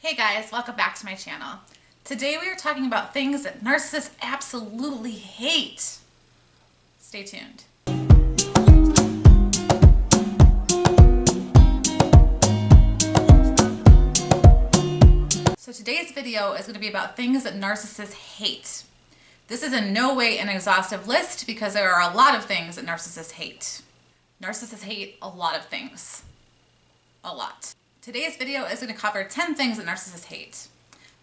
Hey guys, welcome back to my channel. Today we are talking about things that narcissists absolutely hate. Stay tuned. So today's video is going to be about things that narcissists hate. This is in no way an exhaustive list because there are a lot of things that narcissists hate. Narcissists hate a lot of things. A lot. Today's video is going to cover 10 things that narcissists hate.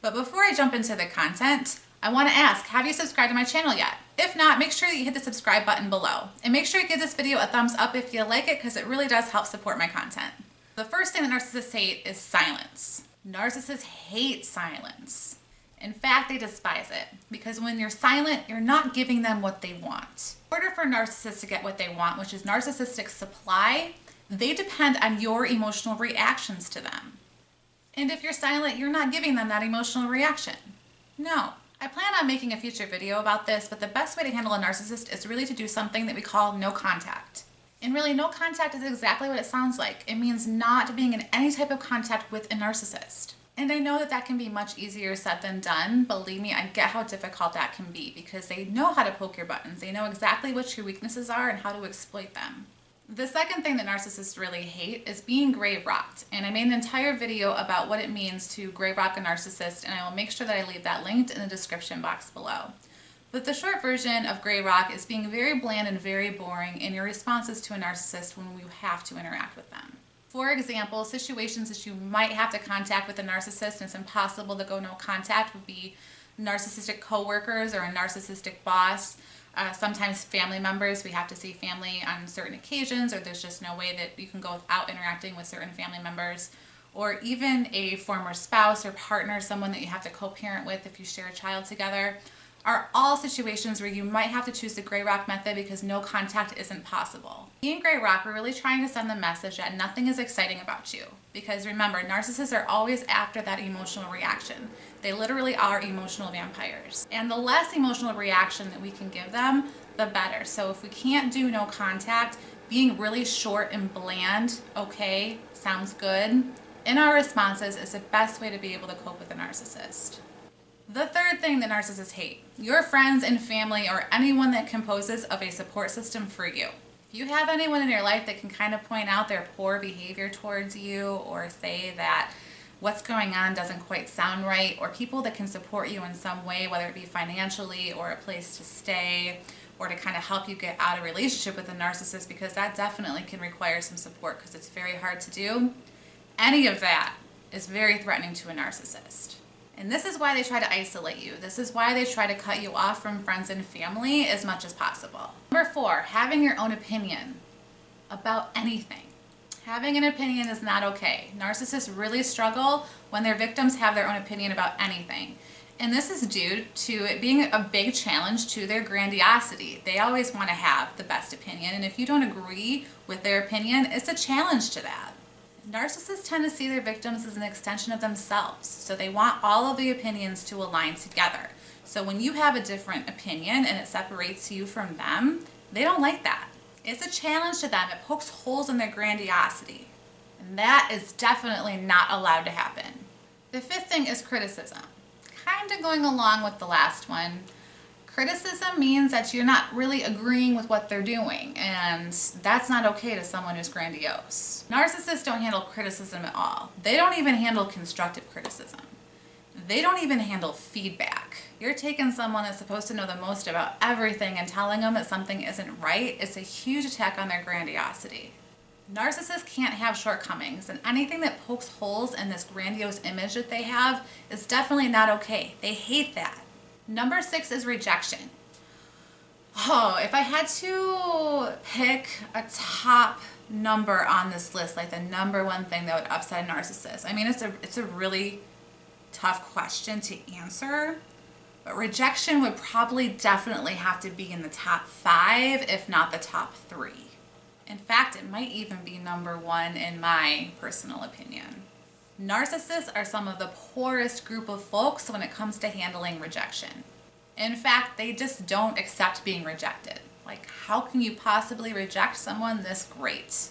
But before I jump into the content, I want to ask, have you subscribed to my channel yet? If not, make sure that you hit the subscribe button below. And make sure you give this video a thumbs up if you like it because it really does help support my content. The first thing that narcissists hate is silence. Narcissists hate silence. In fact, they despise it because when you're silent, you're not giving them what they want. In order for narcissists to get what they want, which is narcissistic supply, they depend on your emotional reactions to them. And if you're silent, you're not giving them that emotional reaction. No. I plan on making a future video about this, but the best way to handle a narcissist is really to do something that we call no contact. And really, no contact is exactly what it sounds like. It means not being in any type of contact with a narcissist. And I know that that can be much easier said than done. Believe me, I get how difficult that can be because they know how to poke your buttons. They know exactly what your weaknesses are and how to exploit them. The second thing that narcissists really hate is being grave rocked, and I made an entire video about what it means to grave rock a narcissist, and I will make sure that I leave that linked in the description box below. But the short version of grave rock is being very bland and very boring in your responses to a narcissist when you have to interact with them. For example, situations that you might have to contact with a narcissist and it's impossible to go no contact would be narcissistic coworkers or a narcissistic boss. Sometimes family members, we have to see family on certain occasions, or there's just no way that you can go without interacting with certain family members, or even a former spouse or partner, someone that you have to co-parent with if you share a child together, are all situations where you might have to choose the gray rock method because no contact isn't possible. Being gray rock, we're really trying to send the message that nothing is exciting about you. Because remember, narcissists are always after that emotional reaction. They literally are emotional vampires. And the less emotional reaction that we can give them, the better. So if we can't do no contact, being really short and bland, okay, sounds good, in our responses is the best way to be able to cope with a narcissist. The third thing that narcissists hate, your friends and family or anyone that composes of a support system for you. If you have anyone in your life that can kind of point out their poor behavior towards you or say that what's going on doesn't quite sound right, or people that can support you in some way, whether it be financially or a place to stay, or to kind of help you get out of a relationship with a narcissist, because that definitely can require some support because it's very hard to do. Any of that is very threatening to a narcissist. And this is why they try to isolate you. This is why they try to cut you off from friends and family as much as possible. Number 4, having your own opinion about anything. Having an opinion is not okay. Narcissists really struggle when their victims have their own opinion about anything. And this is due to it being a big challenge to their grandiosity. They always want to have the best opinion, and if you don't agree with their opinion, it's a challenge to that. Narcissists tend to see their victims as an extension of themselves, so they want all of the opinions to align together. So when you have a different opinion and it separates you from them, they don't like that. It's a challenge to them. It pokes holes in their grandiosity, and that is definitely not allowed to happen. The fifth thing is criticism. Kind of going along with the last one. Criticism means that you're not really agreeing with what they're doing, and that's not okay to someone who's grandiose. Narcissists don't handle criticism at all. They don't even handle constructive criticism. They don't even handle feedback. You're taking someone that's supposed to know the most about everything and telling them that something isn't right. It's a huge attack on their grandiosity. Narcissists can't have shortcomings, and anything that pokes holes in this grandiose image that they have is definitely not okay. They hate that. Number 6 is rejection. Oh, if I had to pick a top number on this list, like the number one thing that would upset a narcissist, I mean, it's a really tough question to answer, but rejection would probably definitely have to be in the top 5, if not the top 3. In fact, it might even be number 1 in my personal opinion. Narcissists are some of the poorest group of folks when it comes to handling rejection. In fact, they just don't accept being rejected. Like, how can you possibly reject someone this great?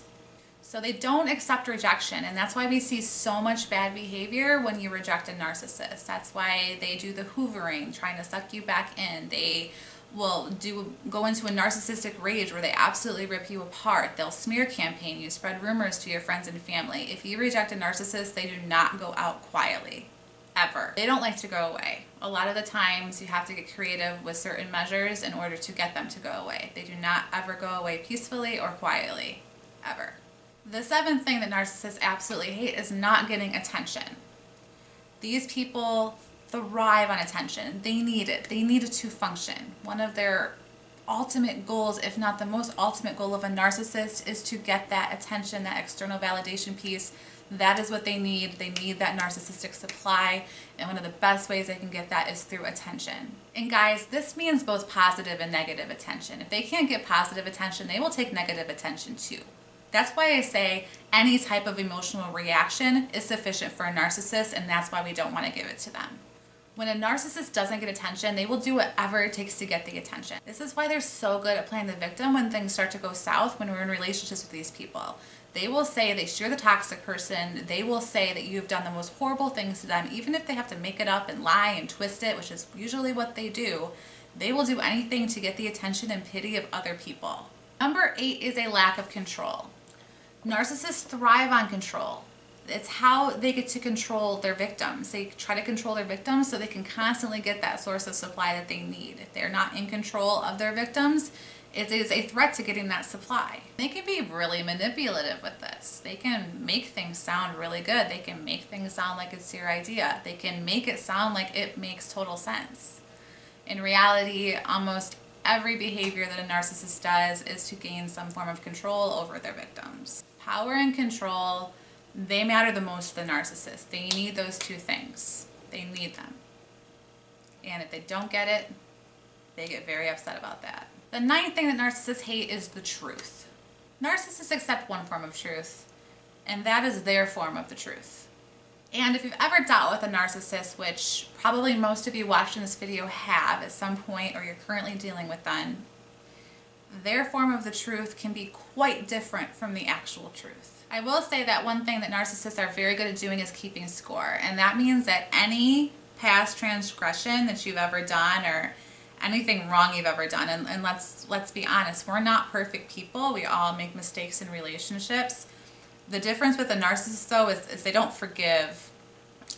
So they don't accept rejection, and that's why we see so much bad behavior when you reject a narcissist. That's why they do the hoovering, trying to suck you back in. They will go into a narcissistic rage where they absolutely rip you apart. They'll smear campaign you, spread rumors to your friends and family. If you reject a narcissist, they do not go out quietly, ever. They don't like to go away. A lot of the times you have to get creative with certain measures in order to get them to go away. They do not ever go away peacefully or quietly, ever. The seventh thing that narcissists absolutely hate is not getting attention. These people thrive on attention. They need it. They need it to function. One of their ultimate goals, if not the most ultimate goal of a narcissist, is to get that attention, that external validation piece. That is what they need. They need that narcissistic supply, and one of the best ways they can get that is through attention. And guys, this means both positive and negative attention. If they can't get positive attention, they will take negative attention too. That's why I say any type of emotional reaction is sufficient for a narcissist, and that's why we don't want to give it to them. When a narcissist doesn't get attention, they will do whatever it takes to get the attention. This is why they're so good at playing the victim when things start to go south when we're in relationships with these people. They will say that you're the toxic person. They will say that you've done the most horrible things to them, even if they have to make it up and lie and twist it, which is usually what they do. They will do anything to get the attention and pity of other people. Number 8 is a lack of control. Narcissists thrive on control. It's how they get to control their victims. They try to control their victims so they can constantly get that source of supply that they need. If they're not in control of their victims, it is a threat to getting that supply. They can be really manipulative with this. They can make things sound really good. They can make things sound like it's your idea. They can make it sound like it makes total sense. In reality, almost every behavior that a narcissist does is to gain some form of control over their victims. Power and control, they matter the most to the narcissist. They need those two things. They need them. And if they don't get it, they get very upset about that. The 9th thing that narcissists hate is the truth. Narcissists accept one form of truth, and that is their form of the truth. And if you've ever dealt with a narcissist, which probably most of you watching this video have at some point, or you're currently dealing with them, their form of the truth can be quite different from the actual truth. I will say that one thing that narcissists are very good at doing is keeping score, and that means that any past transgression that you've ever done or anything wrong you've ever done, and let's be honest, we're not perfect people. We all make mistakes in relationships. The difference with a narcissist though is they don't forgive,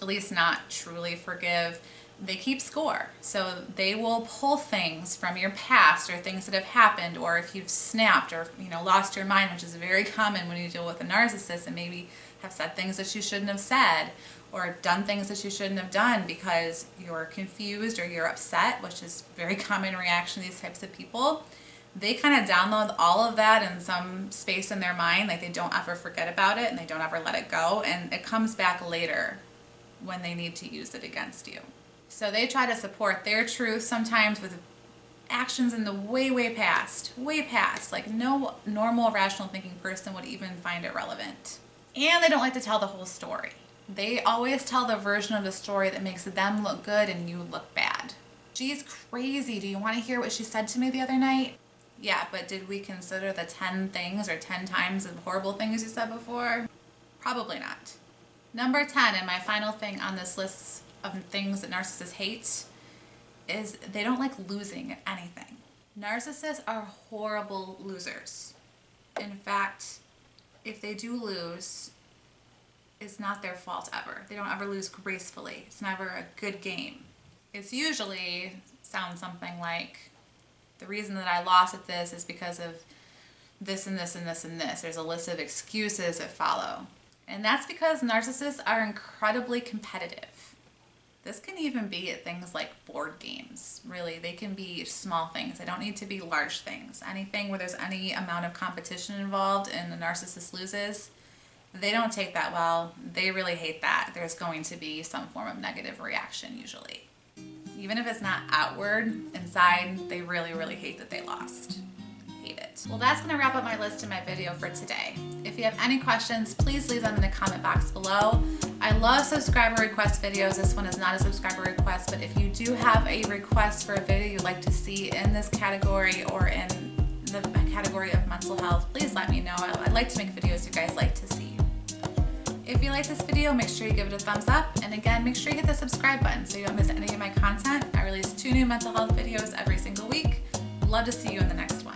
at least not truly forgive. They keep score. So they will pull things from your past or things that have happened, or if you've snapped or lost your mind, which is very common when you deal with a narcissist and maybe have said things that you shouldn't have said or done things that you shouldn't have done because you're confused or you're upset, which is a very common reaction to these types of people. They kind of download all of that in some space in their mind, like they don't ever forget about it and they don't ever let it go, and it comes back later when they need to use it against you. So they try to support their truth sometimes with actions in the way past, like no normal rational thinking person would even find it relevant. And they don't like to tell the whole story. They always tell the version of the story that makes them look good and you look bad. She's crazy. Do you want to hear what she said to me the other night? Yeah, but did we consider the 10 things or 10 times of horrible things you said before? Probably not. Number 10, and my final thing on this list of things that narcissists hate, is they don't like losing at anything. Narcissists are horrible losers. In fact, if they do lose, it's not their fault ever. They don't ever lose gracefully. It's never a good game. It's usually sounds something like, the reason that I lost at this is because of this and this and this and this. There's a list of excuses that follow. And that's because narcissists are incredibly competitive. This can even be at things like board games. Really, they can be small things. They don't need to be large things. Anything where there's any amount of competition involved and the narcissist loses, they don't take that well. They really hate that. There's going to be some form of negative reaction usually. Even if it's not outward, inside, they really hate that they lost. Hate it. Well, that's gonna wrap up my list in my video for today. If you have any questions, please leave them in the comment box below. I love subscriber request videos. This one is not a subscriber request, but if you do have a request for a video you'd like to see in this category or in in the category of mental health, please let me know. I'd like to make videos you guys like to see. If you like this video, make sure you give it a thumbs up. And again, make sure you hit the subscribe button so you don't miss any of my content. I release 2 new mental health videos every single week. Love to see you in the next one.